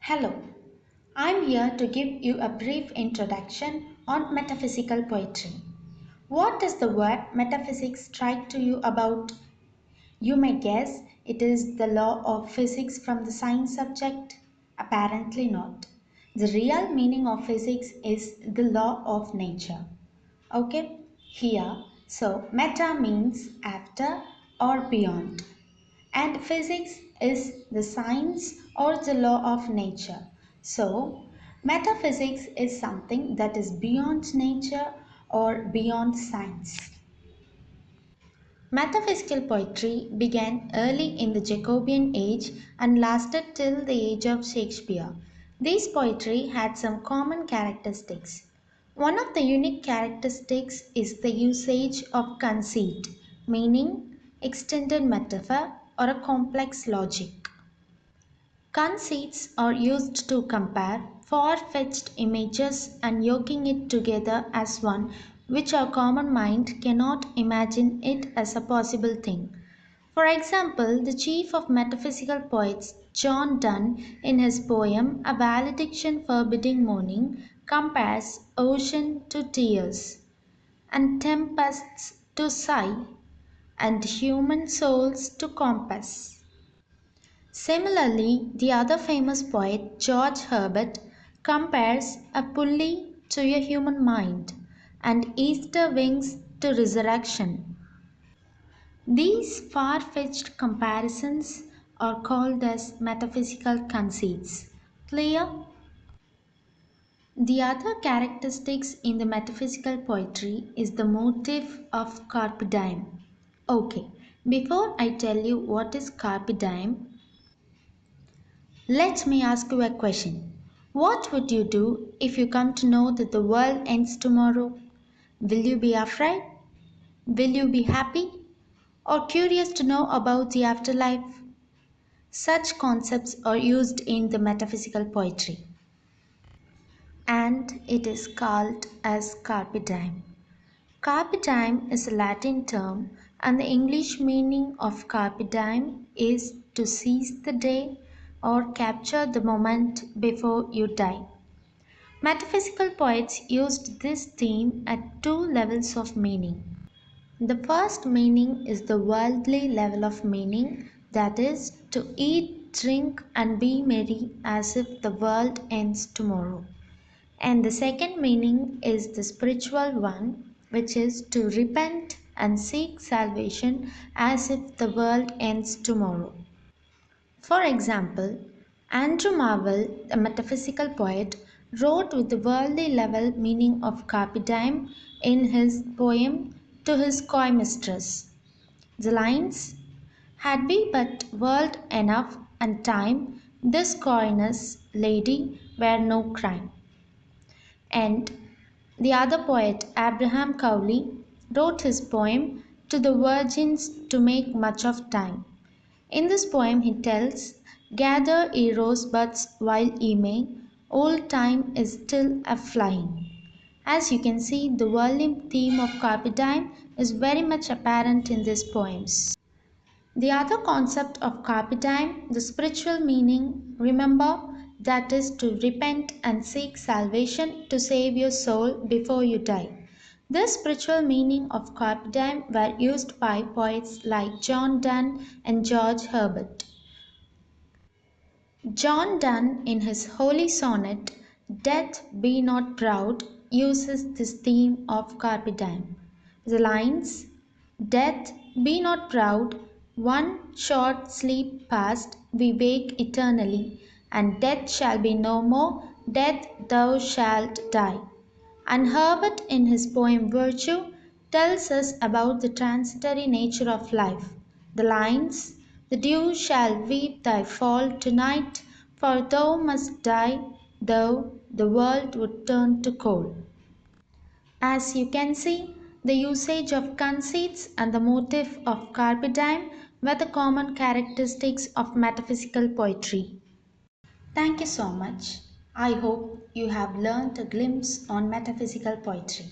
Hello, I'm here to give you a brief introduction on metaphysical poetry. What does the word metaphysics strike to you about? You may guess it is the law of physics from the science subject. Apparently not. The real meaning of physics is the law of nature. Okay, here, so meta means after or beyond, and physics is the science or the law of nature. So, metaphysics is something that is beyond nature or beyond science. Metaphysical poetry began early in the Jacobean age and lasted till the age of Shakespeare. This poetry had some common characteristics. One of the unique characteristics is the usage of conceit, meaning extended metaphor or a complex logic. Conceits are used to compare far-fetched images and yoking it together as one which our common mind cannot imagine it as a possible thing. For example, the chief of metaphysical poets, John Donne, in his poem A Valediction Forbidding Mourning, compares ocean to tears, and tempests to sigh, and human souls to compass. Similarly, the other famous poet, George Herbert, compares a pulley to a human mind and Easter wings to resurrection. These far-fetched comparisons are called as metaphysical conceits. Clear? The other characteristics in the metaphysical poetry is the motif of carpe diem. Okay, before I tell you what is carpe diem, let me ask you a question. What would you do if you come to know that the world ends tomorrow? Will you be afraid? Will you be happy? Or curious to know about the afterlife? Such concepts are used in the metaphysical poetry, and it is called as carpe diem. Carpe diem is a Latin term, and the English meaning of carpe diem is to seize the day or capture the moment before you die. Metaphysical poets used this theme at two levels of meaning. The first meaning is the worldly level of meaning, that is, to eat, drink, and be merry as if the world ends tomorrow. And the second meaning is the spiritual one, which is to repent and seek salvation as if the world ends tomorrow. For example, Andrew Marvell, a metaphysical poet, wrote with the worldly level meaning of carpe diem in his poem To His Coy Mistress. The lines, Had we but world enough and time, this coyness, lady, were no crime. And the other poet, Abraham Cowley, wrote his poem To the Virgins to Make Much of Time. In this poem he tells, Gather ye rosebuds while ye may, old time is still a flying. As you can see, the worldly theme of carpe diem is very much apparent in these poems. The other concept of carpe diem, the spiritual meaning, remember, that is to repent and seek salvation to save your soul before you die. This spiritual meaning of carpe diem were used by poets like John Donne and George Herbert. John Donne, in his holy sonnet, Death Be Not Proud, uses this theme of carpe diem. The lines, Death, be not proud, one short sleep past, we wake eternally, and death shall be no more, death thou shalt die. And Herbert, in his poem Virtue, tells us about the transitory nature of life. The lines, The dew shall weep thy fall tonight, for thou must die, though the world would turn to coal. As you can see, the usage of conceits and the motif of carpe diem were the common characteristics of metaphysical poetry. Thank you so much. I hope you have learned a glimpse on metaphysical poetry.